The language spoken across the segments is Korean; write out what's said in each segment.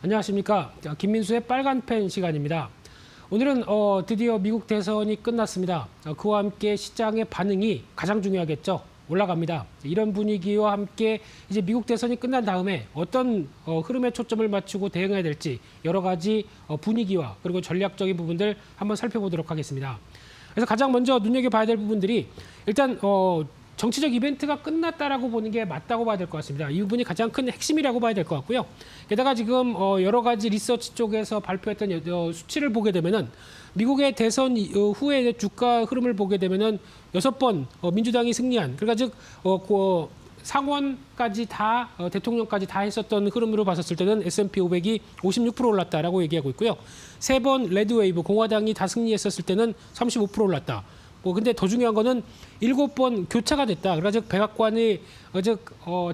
안녕하십니까. 김민수의 빨간 펜 시간입니다. 오늘은 드디어 미국 대선이 끝났습니다. 그와 함께 시장의 반응이 가장 중요하겠죠. 올라갑니다. 이런 분위기와 함께 이제 미국 대선이 끝난 다음에 어떤 흐름에 초점을 맞추고 대응해야 될지 여러 가지 분위기와 그리고 전략적인 부분들 한번 살펴보도록 하겠습니다. 그래서 가장 먼저 눈여겨봐야 될 부분들이 일단 정치적 이벤트가 끝났다라고 보는 게 맞다고 봐야 될 것 같습니다. 이 부분이 가장 큰 핵심이라고 봐야 될 것 같고요. 게다가 지금 여러 가지 리서치 쪽에서 발표했던 수치를 보게 되면은 미국의 대선 후에 주가 흐름을 보게 되면은 6번 민주당이 승리한, 그러니까 즉 상원까지 다 대통령까지 다 했었던 흐름으로 봤었을 때는 S&P 500이 56% 올랐다라고 얘기하고 있고요. 3번 레드웨이브 공화당이 다 승리했었을 때는 35% 올랐다. 근데 더 중요한 거는 7번 교차가 됐다. 그러니까 즉 백악관이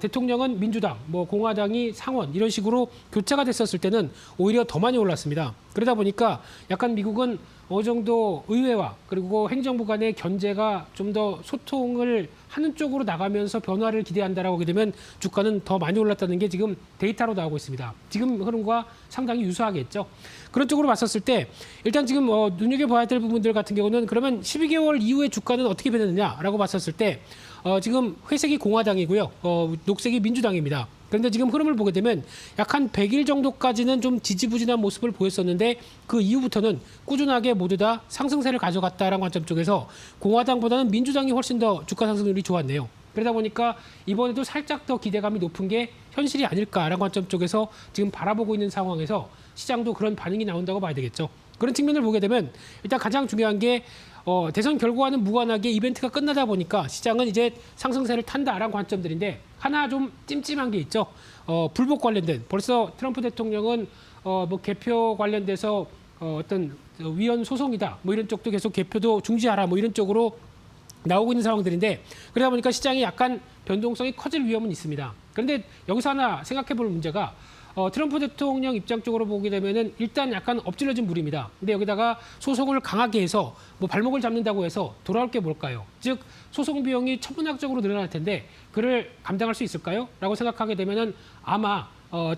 대통령은 민주당, 공화당이 상원 이런 식으로 교차가 됐었을 때는 오히려 더 많이 올랐습니다. 그러다 보니까 약간 미국은 어느 정도 의회와 그리고 행정부 간의 견제가 좀 더 소통을 하는 쪽으로 나가면서 변화를 기대한다라고 하게 되면 주가는 더 많이 올랐다는 게 지금 데이터로 나오고 있습니다. 지금 흐름과 상당히 유사하겠죠. 그런 쪽으로 봤었을 때 일단 지금 눈여겨봐야 될 부분들 같은 경우는 그러면 12개월 이후의 주가는 어떻게 변했느냐라고 봤었을 때 지금 회색이 공화당이고요. 녹색이 민주당입니다. 그런데 지금 흐름을 보게 되면 약 한 100일 정도까지는 좀 지지부진한 모습을 보였었는데 그 이후부터는 꾸준하게 모두 다 상승세를 가져갔다라는 관점 쪽에서 공화당보다는 민주당이 훨씬 더 주가 상승률이 좋았네요. 그러다 보니까 이번에도 살짝 더 기대감이 높은 게 현실이 아닐까라는 관점 쪽에서 지금 바라보고 있는 상황에서 시장도 그런 반응이 나온다고 봐야 되겠죠. 그런 측면을 보게 되면 일단 가장 중요한 게 대선 결과와는 무관하게 이벤트가 끝나다 보니까 시장은 이제 상승세를 탄다라는 관점들인데 하나 좀 찜찜한 게 있죠. 불복 관련된 벌써 트럼프 대통령은 개표 관련돼서 어떤 위헌 소송이다 이런 쪽도 계속 개표도 중지하라 이런 쪽으로 나오고 있는 상황들인데 그러다 보니까 시장이 약간 변동성이 커질 위험은 있습니다. 그런데 여기서 하나 생각해 볼 문제가 트럼프 대통령 입장 쪽으로 보게 되면은 일단 약간 엎질러진 물입니다. 근데 여기다가 소송을 강하게 해서 발목을 잡는다고 해서 돌아올 게 뭘까요? 즉 소송 비용이 천문학적으로 늘어날 텐데 그를 감당할 수 있을까요? 라고 생각하게 되면은 아마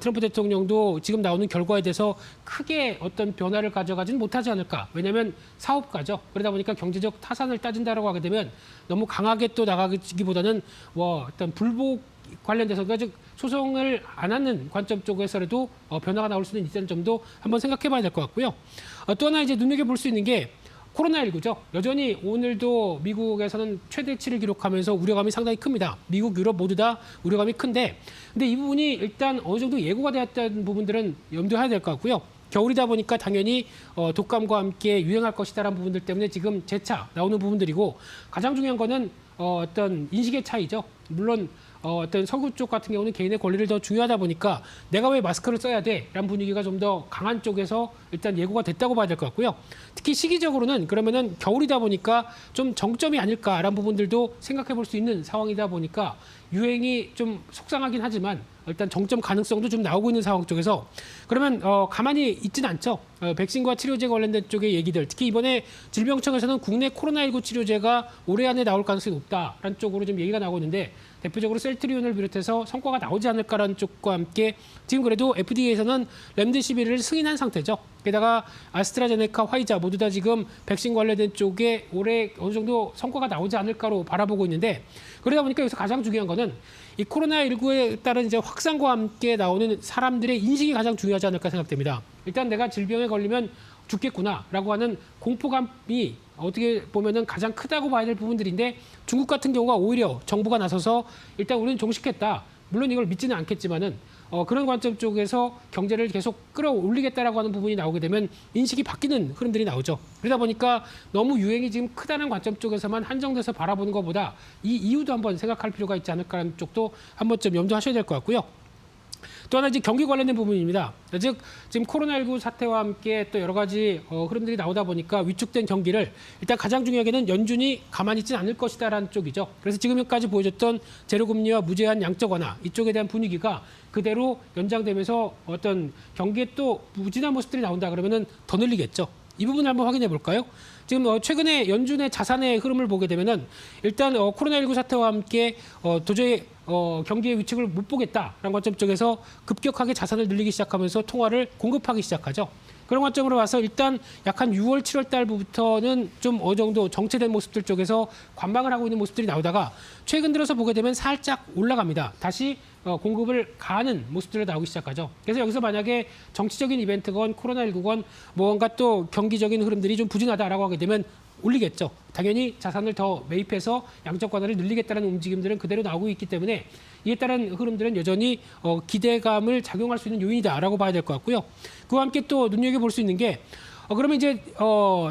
트럼프 대통령도 지금 나오는 결과에 대해서 크게 어떤 변화를 가져가지는 못하지 않을까. 왜냐하면 사업가죠. 그러다 보니까 경제적 타산을 따진다라고 하게 되면 너무 강하게 또 나가기보다는 어떤 불복 관련돼서 즉 소송을 안 하는 관점 쪽에서라도 변화가 나올 수는 있다는 점도 한번 생각해 봐야 될 것 같고요. 또 하나 이제 눈여겨볼 수 있는 게 코로나19죠. 여전히 오늘도 미국에서는 최대치를 기록하면서 우려감이 상당히 큽니다. 미국, 유럽 모두 다 우려감이 큰데 근데 이 부분이 일단 어느 정도 예고가 되었다는 부분들은 염두해야 될 것 같고요. 겨울이다 보니까 당연히 독감과 함께 유행할 것이다라는 부분들 때문에 지금 재차 나오는 부분들이고 가장 중요한 거는 어떤 인식의 차이죠. 물론 어떤 서구 쪽 같은 경우는 개인의 권리를 더 중요하다 보니까 내가 왜 마스크를 써야 돼? 라는 분위기가 좀 더 강한 쪽에서 일단 예고가 됐다고 봐야 될 것 같고요. 특히 시기적으로는 그러면은 겨울이다 보니까 좀 정점이 아닐까라는 부분들도 생각해 볼 수 있는 상황이다 보니까 유행이 좀 속상하긴 하지만 일단 정점 가능성도 좀 나오고 있는 상황 쪽에서 그러면 가만히 있지는 않죠. 백신과 치료제 관련된 쪽의 얘기들 특히 이번에 질병청에서는 국내 코로나19 치료제가 올해 안에 나올 가능성이 높다라는 쪽으로 좀 얘기가 나오고 있는데 대표적으로 셀트리온을 비롯해서 성과가 나오지 않을까라는 쪽과 함께 지금 그래도 FDA에서는 렘데시비르를 승인한 상태죠. 게다가 아스트라제네카, 화이자 모두 다 지금 백신 관련된 쪽에 올해 어느 정도 성과가 나오지 않을까로 바라보고 있는데 그러다 보니까 여기서 가장 중요한 거는 이 코로나19에 따른 이제 확산과 함께 나오는 사람들의 인식이 가장 중요하지 않을까 생각됩니다. 일단 내가 질병에 걸리면 죽겠구나라고 하는 공포감이 어떻게 보면은 가장 크다고 봐야 될 부분들인데 중국 같은 경우가 오히려 정부가 나서서 일단 우리는 종식했다. 물론 이걸 믿지는 않겠지만은 그런 관점 쪽에서 경제를 계속 끌어올리겠다라고 하는 부분이 나오게 되면 인식이 바뀌는 흐름들이 나오죠. 그러다 보니까 너무 유행이 지금 크다는 관점 쪽에서만 한정돼서 바라보는 것보다 이 이유도 한번 생각할 필요가 있지 않을까라는 쪽도 한 번쯤 염두하셔야 될 것 같고요. 또 하나 이제 경기 관련된 부분입니다. 즉 지금 코로나19 사태와 함께 또 여러 가지 흐름들이 나오다 보니까 위축된 경기를 일단 가장 중요하게는 연준이 가만히 있지는 않을 것이다라는 쪽이죠. 그래서 지금까지 보여줬던 제로금리와 무제한 양적 완화 이쪽에 대한 분위기가 그대로 연장되면서 어떤 경기에 또 부진한 모습들이 나온다 그러면은 더 늘리겠죠. 이 부분을 한번 확인해 볼까요? 지금 최근에 연준의 자산의 흐름을 보게 되면은 일단 코로나19 사태와 함께 도저히 경기의 위축을 못 보겠다라는 관점 쪽에서 급격하게 자산을 늘리기 시작하면서 통화를 공급하기 시작하죠. 그런 관점으로 봐서 일단 약한 6월, 7월 달부터는 좀 어느 정도 정체된 모습들 쪽에서 관망을 하고 있는 모습들이 나오다가 최근 들어서 보게 되면 살짝 올라갑니다. 다시 공급을 가하는 모습들이 나오기 시작하죠. 그래서 여기서 만약에 정치적인 이벤트건 코로나19건 뭔가 또 경기적인 흐름들이 좀 부진하다라고 하게 되면 올리겠죠. 당연히 자산을 더 매입해서 양적 관할을 늘리겠다는 움직임들은 그대로 나오고 있기 때문에 이에 따른 흐름들은 여전히 기대감을 작용할 수 있는 요인이다라고 봐야 될 것 같고요. 그와 함께 또 눈여겨볼 수 있는 게 그러면 이제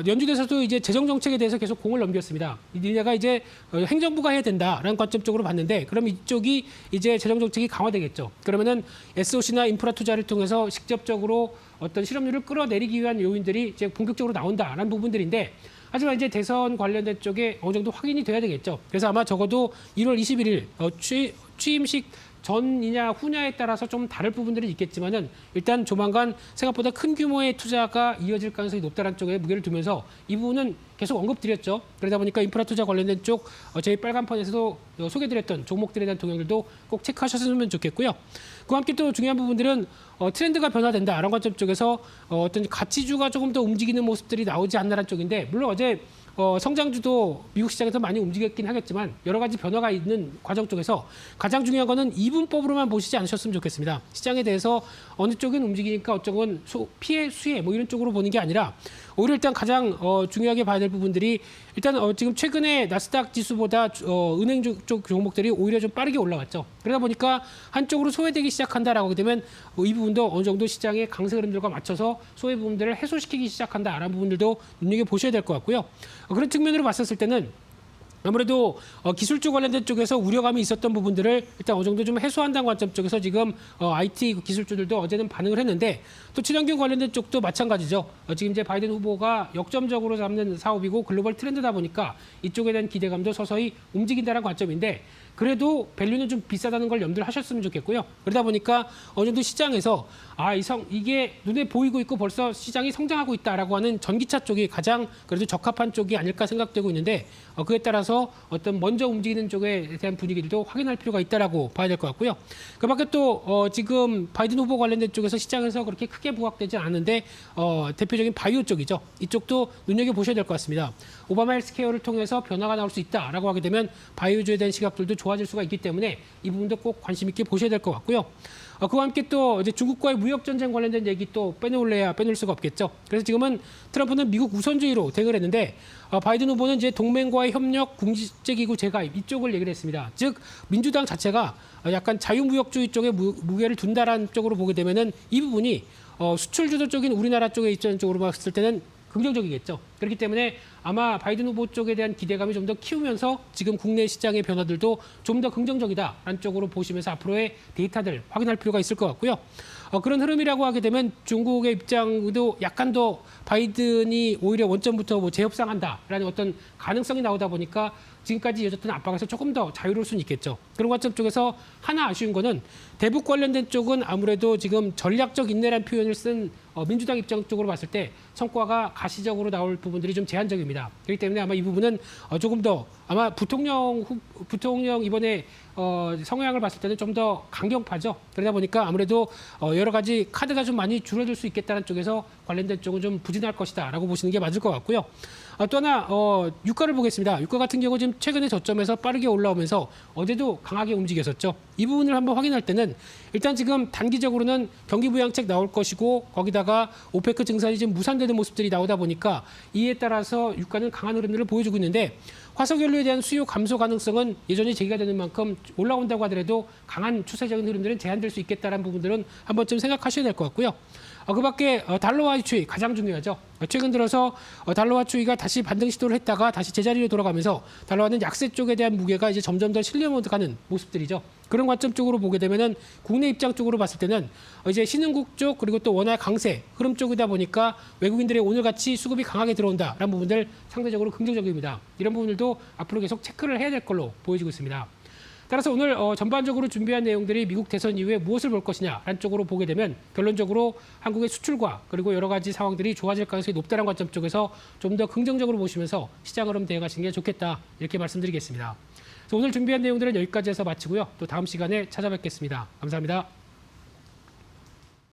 연준에서도 이제 재정 정책에 대해서 계속 공을 넘겼습니다. 니네가 이제 행정부가 해야 된다라는 관점 쪽으로 봤는데 그럼 이쪽이 이제 재정 정책이 강화되겠죠. 그러면은 SOC나 인프라 투자를 통해서 직접적으로 어떤 실업률을 끌어내리기 위한 요인들이 이제 본격적으로 나온다라는 부분들인데 하지만 이제 대선 관련된 쪽에 어느 정도 확인이 돼야 되겠죠. 그래서 아마 적어도 1월 21일 취임식 전이냐 후냐에 따라서 좀 다를 부분들이 있겠지만은 일단 조만간 생각보다 큰 규모의 투자가 이어질 가능성이 높다는 쪽에 무게를 두면서 이 부분은 계속 언급드렸죠. 그러다 보니까 인프라 투자 관련된 쪽 저희 빨간판에서도 소개드렸던 종목들에 대한 동향들도 꼭 체크하셨으면 좋겠고요. 그와 함께 또 중요한 부분들은 트렌드가 변화된다라는 관점 쪽에서 어떤 가치주가 조금 더 움직이는 모습들이 나오지 않나라는 쪽인데 물론 어제 성장주도 미국 시장에서 많이 움직였긴 하겠지만 여러 가지 변화가 있는 과정 쪽에서 가장 중요한 거는 이분법으로만 보시지 않으셨으면 좋겠습니다. 시장에 대해서 어느 쪽은 움직이니까 어쩌건 피해, 수혜 뭐 이런 쪽으로 보는 게 아니라 오히려 일단 가장 중요하게 봐야 될 부분들이 일단 지금 최근에 나스닥 지수보다 은행 쪽 종목들이 오히려 좀 빠르게 올라왔죠. 그러다 보니까 한쪽으로 소외되기 시작한다라고 하게 되면 이 부분도 어느 정도 시장의 강세 흐름들과 맞춰서 소외 부분들을 해소시키기 시작한다라는 부분들도 눈여겨보셔야 될 것 같고요. 그런 측면으로 봤었을 때는 아무래도 기술주 관련된 쪽에서 우려감이 있었던 부분들을 일단 어느 정도 좀 해소한다는 관점 쪽에서 지금 IT 기술주들도 어제는 반응을 했는데 또 친환경 관련된 쪽도 마찬가지죠. 지금 이제 바이든 후보가 역점적으로 잡는 사업이고 글로벌 트렌드다 보니까 이쪽에 대한 기대감도 서서히 움직인다는 관점인데 그래도 밸류는 좀 비싸다는 걸 염두를 하셨으면 좋겠고요. 그러다 보니까 어느 정도 시장에서 이게 눈에 보이고 있고 벌써 시장이 성장하고 있다라고 하는 전기차 쪽이 가장 그래도 적합한 쪽이 아닐까 생각되고 있는데 그에 따라서 어떤 먼저 움직이는 쪽에 대한 분위기들도 확인할 필요가 있다라고 봐야 될 것 같고요. 그밖에 또 지금 바이든 후보 관련된 쪽에서 시장에서 그렇게 크게 부각되지 않은데 대표적인 바이오 쪽이죠. 이쪽도 눈여겨 보셔야 될 것 같습니다. 오바마 헬스케어를 통해서 변화가 나올 수 있다라고 하게 되면 바이오주에 대한 시각들도 좋아질 수가 있기 때문에 이 부분도 꼭 관심 있게 보셔야 될 것 같고요. 그와 함께 또 이제 중국과의 무역 전쟁 관련된 얘기 또 빼놓을 수가 없겠죠. 그래서 지금은 트럼프는 미국 우선주의로 대응을 했는데 바이든 후보는 이제 동맹과의 협력, 국제기구 재가입 이쪽을 얘기를 했습니다. 즉 민주당 자체가 약간 자유무역주의 쪽에 무게를 둔다라는 쪽으로 보게 되면은 이 부분이 수출 주도 쪽인 우리나라 쪽에 있는 쪽으로 봤을 때는 긍정적이겠죠. 그렇기 때문에 아마 바이든 후보 쪽에 대한 기대감이 좀 더 키우면서 지금 국내 시장의 변화들도 좀 더 긍정적이다라는 쪽으로 보시면서 앞으로의 데이터들 확인할 필요가 있을 것 같고요. 그런 흐름이라고 하게 되면 중국의 입장도 약간 더 바이든이 오히려 원점부터 뭐 재협상한다라는 어떤 가능성이 나오다 보니까 지금까지 이어졌던 압박에서 조금 더 자유로울 수는 있겠죠. 그런 관점 쪽에서 하나 아쉬운 거는 대북 관련된 쪽은 아무래도 지금 전략적 인내라는 표현을 쓴 민주당 입장 쪽으로 봤을 때 성과가 가시적으로 나올 부분들이 좀 제한적입니다. 그렇기 때문에 아마 이 부분은 조금 더 아마 부통령 이번에 성향을 봤을 때는 좀 더 강경파죠. 그러다 보니까 아무래도 여러 가지 카드가 좀 많이 줄어들 수 있겠다는 쪽에서 관련된 쪽은 좀 부진할 것이다라고 보시는 게 맞을 것 같고요. 또 하나 유가를 보겠습니다. 유가 같은 경우 지금 최근에 저점에서 빠르게 올라오면서 어제도 강하게 움직였었죠. 이 부분을 한번 확인할 때는 일단 지금 단기적으로는 경기 부양책 나올 것이고 거기다가 오페크 증산이 지금 무산되는 모습들이 나오다 보니까 이에 따라서 유가는 강한 흐름들을 보여주고 있는데 화석연료에 대한 수요 감소 가능성은 여전히 제기가 되는 만큼 올라온다고 하더라도 강한 추세적인 흐름들은 제한될 수 있겠다는 부분들은 한 번쯤 생각하셔야 될 것 같고요. 그밖에 달러화의 추이 가장 중요하죠. 최근 들어서 달러화 추이가 다시 반등 시도를 했다가 다시 제자리로 돌아가면서 달러화는 약세 쪽에 대한 무게가 이제 점점 더 실려가는 모습들이죠. 그런 관점 쪽으로 보게 되면은 국내 입장 쪽으로 봤을 때는 이제 신흥국 쪽 그리고 또 원화 강세 흐름 쪽이다 보니까 외국인들의 오늘같이 수급이 강하게 들어온다라는 부분들 상대적으로 긍정적입니다. 이런 부분들도 앞으로 계속 체크를 해야 될 걸로 보여지고 있습니다. 따라서 오늘 전반적으로 준비한 내용들이 미국 대선 이후에 무엇을 볼 것이냐라는 쪽으로 보게 되면 결론적으로 한국의 수출과 그리고 여러 가지 상황들이 좋아질 가능성이 높다는 관점 쪽에서 좀 더 긍정적으로 보시면서 시장 흐름 대응하시는 게 좋겠다 이렇게 말씀드리겠습니다. 그래서 오늘 준비한 내용들은 여기까지 해서 마치고요. 또 다음 시간에 찾아뵙겠습니다. 감사합니다.